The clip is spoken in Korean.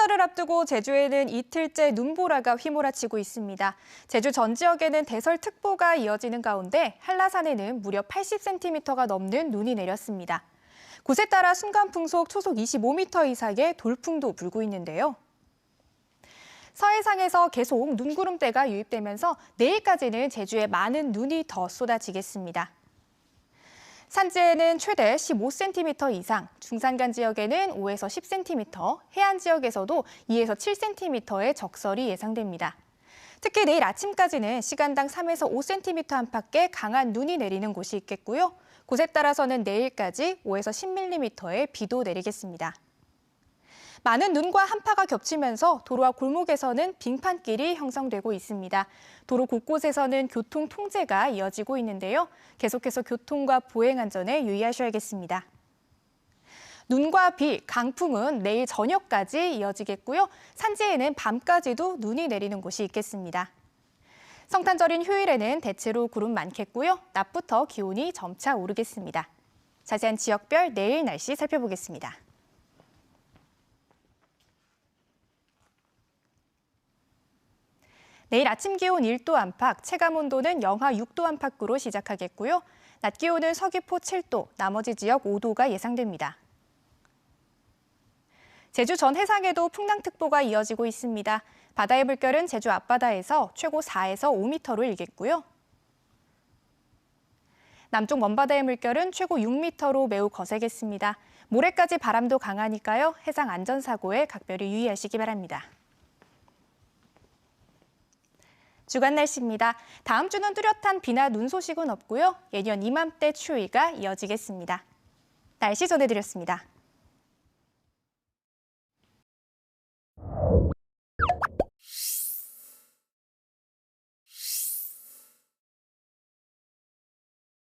설을 앞두고 제주에는 이틀째 눈보라가 휘몰아치고 있습니다. 제주 전 지역에는 대설특보가 이어지는 가운데 한라산에는 무려 80cm가 넘는 눈이 내렸습니다. 곳에 따라 순간풍속 초속 25m 이상의 돌풍도 불고 있는데요. 서해상에서 계속 눈구름대가 유입되면서 내일까지는 제주에 많은 눈이 더 쏟아지겠습니다. 산지에는 최대 15cm 이상, 중산간 지역에는 5에서 10cm, 해안 지역에서도 2에서 7cm의 적설이 예상됩니다. 특히 내일 아침까지는 시간당 3에서 5cm 안팎의 강한 눈이 내리는 곳이 있겠고요. 곳에 따라서는 내일까지 5에서 10mm의 비도 내리겠습니다. 많은 눈과 한파가 겹치면서 도로와 골목에서는 빙판길이 형성되고 있습니다. 도로 곳곳에서는 교통 통제가 이어지고 있는데요. 계속해서 교통과 보행 안전에 유의하셔야겠습니다. 눈과 비, 강풍은 내일 저녁까지 이어지겠고요. 산지에는 밤까지도 눈이 내리는 곳이 있겠습니다. 성탄절인 휴일에는 대체로 구름 많겠고요. 낮부터 기온이 점차 오르겠습니다. 자세한 지역별 내일 날씨 살펴보겠습니다. 내일 아침 기온 1도 안팎, 체감 온도는 영하 6도 안팎으로 시작하겠고요. 낮 기온은 서귀포 7도, 나머지 지역 5도가 예상됩니다. 제주 전 해상에도 풍랑특보가 이어지고 있습니다. 바다의 물결은 제주 앞바다에서 최고 4에서 5m로 일겠고요. 남쪽 먼바다의 물결은 최고 6m로 매우 거세겠습니다. 모레까지 바람도 강하니까요. 해상 안전사고에 각별히 유의하시기 바랍니다. 주간 날씨입니다. 다음 주는 뚜렷한 비나 눈 소식은 없고요. 예년 이맘때 추위가 이어지겠습니다. 날씨 전해드렸습니다.